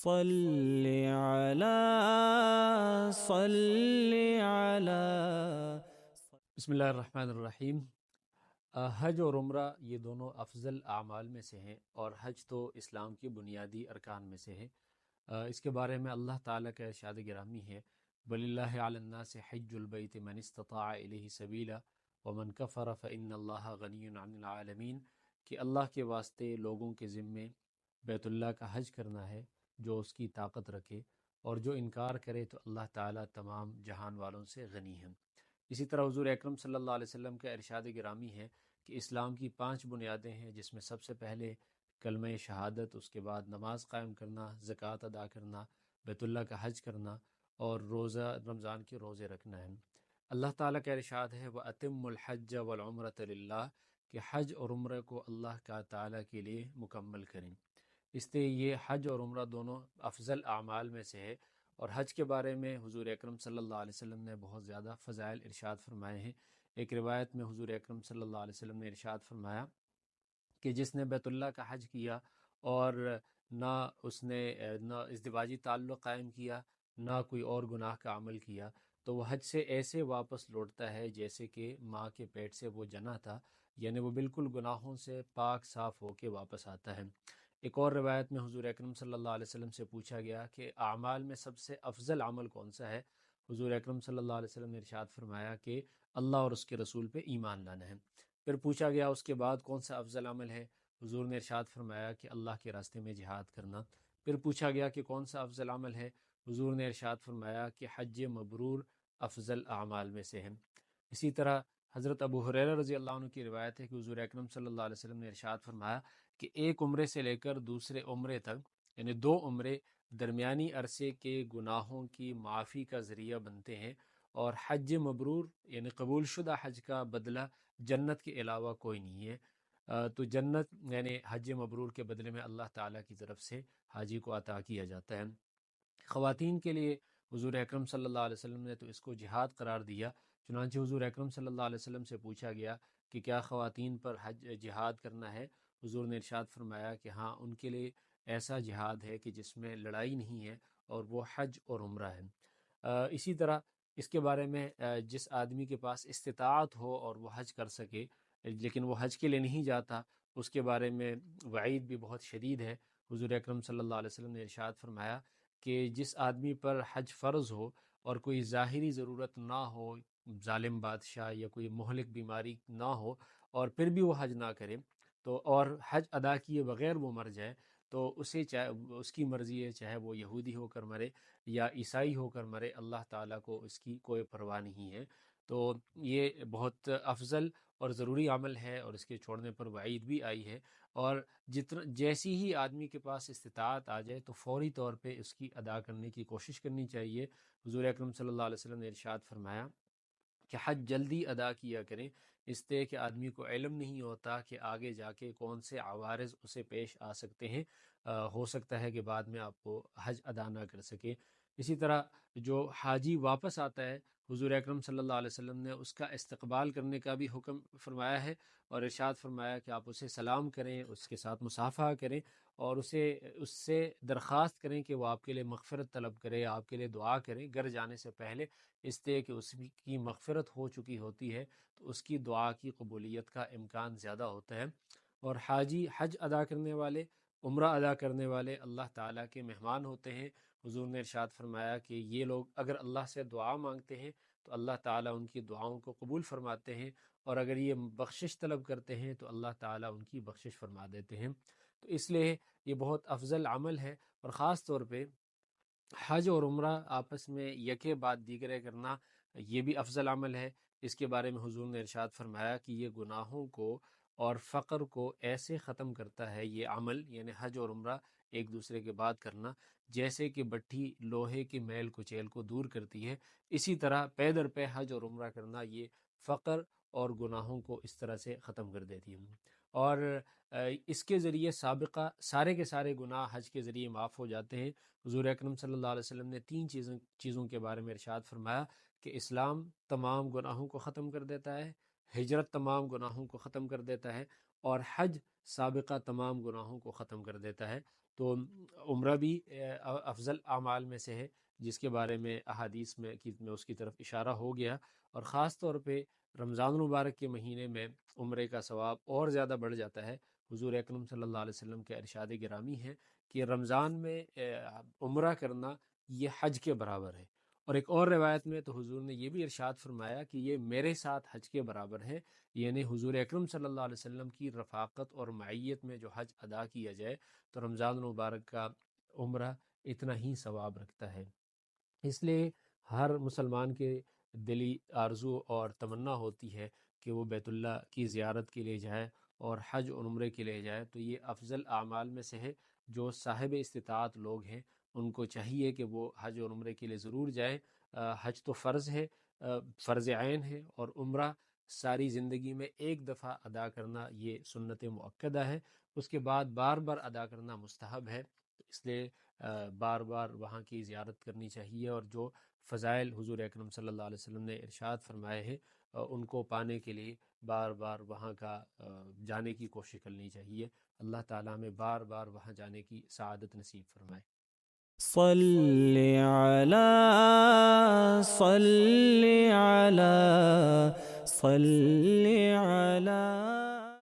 صل على صل على بسم اللہ الرحمن الرحیم۔ حج اور عمرہ یہ دونوں افضل اعمال میں سے ہیں، اور حج تو اسلام کی بنیادی ارکان میں سے ہے۔ اس کے بارے میں اللہ تعالیٰ کا ارشاد گرامی ہے، وَلِلَّهِ عَلَى النَّاسِ حِجُّ الْبَيْتِ مَنِ اسْتَطَاعَ إِلَيْهِ سَبِيلًا وَمَنْ كَفَرَ فَإِنَّ اللَّهَ غَنِيٌّ عَنِ الْعَالَمِينَ، کہ اللہ کے واسطے لوگوں کے ذمے بیت اللہ کا حج کرنا ہے جو اس کی طاقت رکھے، اور جو انکار کرے تو اللہ تعالیٰ تمام جہان والوں سے غنی ہیں۔ اسی طرح حضور اکرم صلی اللہ علیہ وسلم کا ارشاد گرامی ہے کہ اسلام کی 5 بنیادیں ہیں، جس میں سب سے پہلے کلمہ شہادت، اس کے بعد نماز قائم کرنا، زکوٰۃ ادا کرنا، بیت اللہ کا حج کرنا، اور روزہ رمضان کے روزے رکھنا ہے۔ اللہ تعالیٰ کا ارشاد ہے وَأَتِمُّ الْحَجَّ وَالْعُمْرَةَ لِلَّهِ، کہ حج اور عمرہ کو اللہ کا تعالیٰ کے لیے مکمل کریں۔ اس لیے یہ حج اور عمرہ دونوں افضل اعمال میں سے ہے، اور حج کے بارے میں حضور اکرم صلی اللہ علیہ وسلم نے بہت زیادہ فضائل ارشاد فرمائے ہیں۔ ایک روایت میں حضور اکرم صلی اللہ علیہ وسلم نے ارشاد فرمایا کہ جس نے بیت اللہ کا حج کیا اور نہ اس نے نہ ازدواجی تعلق قائم کیا، نہ کوئی اور گناہ کا عمل کیا، تو وہ حج سے ایسے واپس لوٹتا ہے جیسے کہ ماں کے پیٹ سے وہ جنا تھا، یعنی وہ بالکل گناہوں سے پاک صاف ہو کے واپس آتا ہے۔ ایک اور روایت میں حضور اکرم صلی اللہ علیہ وسلم سے پوچھا گیا کہ اعمال میں سب سے افضل عمل کون سا ہے؟ حضور اکرم صلی اللہ علیہ وسلم نے ارشاد فرمایا کہ اللہ اور اس کے رسول پہ ایمان لانا ہے۔ پھر پوچھا گیا اس کے بعد کون سا افضل عمل ہے؟ حضور نے ارشاد فرمایا کہ اللہ کے راستے میں جہاد کرنا۔ پھر پوچھا گیا کہ کون سا افضل عمل ہے؟ حضور نے ارشاد فرمایا کہ حج مبرور افضل اعمال میں سے ہے۔ اسی طرح حضرت ابو ہریرہ رضی اللہ عنہ کی روایت ہے کہ حضور اکرم صلی اللہ علیہ وسلم نے ارشاد فرمایا کہ ایک عمرے سے لے کر دوسرے عمرے تک، یعنی 2 عمرے درمیانی عرصے کے گناہوں کی معافی کا ذریعہ بنتے ہیں، اور حج مبرور یعنی قبول شدہ حج کا بدلہ جنت کے علاوہ کوئی نہیں ہے۔ تو جنت یعنی حج مبرور کے بدلے میں اللہ تعالیٰ کی طرف سے حاجی کو عطا کیا جاتا ہے۔ خواتین کے لیے حضور اکرم صلی اللہ علیہ وسلم نے تو اس کو جہاد قرار دیا، چنانچہ حضور اکرم صلی اللہ علیہ وسلم سے پوچھا گیا کہ کیا خواتین پر حج جہاد کرنا ہے؟ حضور نے ارشاد فرمایا کہ ہاں، ان کے لیے ایسا جہاد ہے کہ جس میں لڑائی نہیں ہے، اور وہ حج اور عمرہ ہے۔ اسی طرح اس کے بارے میں جس آدمی کے پاس استطاعت ہو اور وہ حج کر سکے لیکن وہ حج کے لیے نہیں جاتا، اس کے بارے میں وعید بھی بہت شدید ہے۔ حضور اکرم صلی اللہ علیہ وسلم نے ارشاد فرمایا کہ جس آدمی پر حج فرض ہو اور کوئی ظاہری ضرورت نہ ہو، ظالم بادشاہ یا کوئی مہلک بیماری نہ ہو، اور پھر بھی وہ حج نہ کرے تو اور حج ادا کیے بغیر وہ مر جائے، تو اسے چاہے اس کی مرضی ہے، چاہے وہ یہودی ہو کر مرے یا عیسائی ہو کر مرے، اللہ تعالیٰ کو اس کی کوئی پرواہ نہیں ہے۔ تو یہ بہت افضل اور ضروری عمل ہے، اور اس کے چھوڑنے پر وعید بھی آئی ہے، اور جیسی ہی آدمی کے پاس استطاعت آ جائے تو فوری طور پہ اس کی ادا کرنے کی کوشش کرنی چاہیے۔ حضور اکرم صلی اللہ علیہ وسلم نے ارشاد فرمایا کہ حج جلدی ادا کیا کریں، اس طرح کہ آدمی کو علم نہیں ہوتا کہ آگے جا کے کون سے عوارض اسے پیش آ سکتے ہیں، ہو سکتا ہے کہ بعد میں آپ کو حج ادا نہ کر سکے۔ اسی طرح جو حاجی واپس آتا ہے، حضور اکرم صلی اللہ علیہ وسلم نے اس کا استقبال کرنے کا بھی حکم فرمایا ہے، اور ارشاد فرمایا کہ آپ اسے سلام کریں، اس کے ساتھ مصافحہ کریں، اور اس سے درخواست کریں کہ وہ آپ کے لیے مغفرت طلب کرے، آپ کے لیے دعا کریں گھر جانے سے پہلے، اس لیے کہ اس کی مغفرت ہو چکی ہوتی ہے تو اس کی دعا کی قبولیت کا امکان زیادہ ہوتا ہے۔ اور حاجی، حج ادا کرنے والے، عمرہ ادا کرنے والے اللہ تعالیٰ کے مہمان ہوتے ہیں۔ حضور نے ارشاد فرمایا کہ یہ لوگ اگر اللہ سے دعا مانگتے ہیں تو اللہ تعالیٰ ان کی دعاؤں کو قبول فرماتے ہیں، اور اگر یہ بخشش طلب کرتے ہیں تو اللہ تعالیٰ ان کی بخشش فرما دیتے ہیں۔ تو اس لیے یہ بہت افضل عمل ہے، اور خاص طور پہ حج اور عمرہ آپس میں یکے بعد دیگرے کرنا یہ بھی افضل عمل ہے۔ اس کے بارے میں حضور نے ارشاد فرمایا کہ یہ گناہوں کو اور فقر کو ایسے ختم کرتا ہے یہ عمل، یعنی حج اور عمرہ ایک دوسرے کے بعد کرنا، جیسے کہ بٹھی لوہے کی میل کچیل کو دور کرتی ہے، اسی طرح پے در پے حج اور عمرہ کرنا یہ فقر اور گناہوں کو اس طرح سے ختم کر دیتی ہے۔ اور اس کے ذریعے سابقہ سارے کے سارے گناہ حج کے ذریعے معاف ہو جاتے ہیں۔ حضور اکرم صلی اللہ علیہ وسلم نے 3 چیزوں کے بارے میں ارشاد فرمایا کہ اسلام تمام گناہوں کو ختم کر دیتا ہے، ہجرت تمام گناہوں کو ختم کر دیتا ہے، اور حج سابقہ تمام گناہوں کو ختم کر دیتا ہے۔ تو عمرہ بھی افضل اعمال میں سے ہے، جس کے بارے میں احادیث میں اس کی طرف اشارہ ہو گیا، اور خاص طور پہ رمضان المبارک کے مہینے میں عمرے کا ثواب اور زیادہ بڑھ جاتا ہے۔ حضور اکرم صلی اللہ علیہ وسلم کے ارشاد گرامی ہے کہ رمضان میں عمرہ کرنا یہ حج کے برابر ہے، اور ایک اور روایت میں تو حضور نے یہ بھی ارشاد فرمایا کہ یہ میرے ساتھ حج کے برابر ہے، یعنی حضور اکرم صلی اللہ علیہ وسلم کی رفاقت اور معیت میں جو حج ادا کیا جائے تو رمضان المبارک کا عمرہ اتنا ہی ثواب رکھتا ہے۔ اس لیے ہر مسلمان کے دلی آرزو اور تمنا ہوتی ہے کہ وہ بیت اللہ کی زیارت کے لیے جائے اور حج اور عمرے کے لیے جائے، تو یہ افضل اعمال میں سے ہے۔ جو صاحب استطاعت لوگ ہیں ان کو چاہیے کہ وہ حج اور عمرے کے لیے ضرور جائیں۔ حج تو فرض ہے، فرض عین ہے، اور عمرہ ساری زندگی میں ایک دفعہ ادا کرنا یہ سنت مؤکدہ ہے، اس کے بعد بار بار ادا کرنا مستحب ہے۔ تو اس لیے بار بار وہاں کی زیارت کرنی چاہیے، اور جو فضائل حضور اکرم صلی اللہ علیہ وسلم نے ارشاد فرمائے ہیں ان کو پانے کے لیے بار بار وہاں کا جانے کی کوشش کرنی چاہیے۔ اللہ تعالیٰ میں بار بار وہاں جانے کی سعادت نصیب فرمائے۔ صل على صل على صل على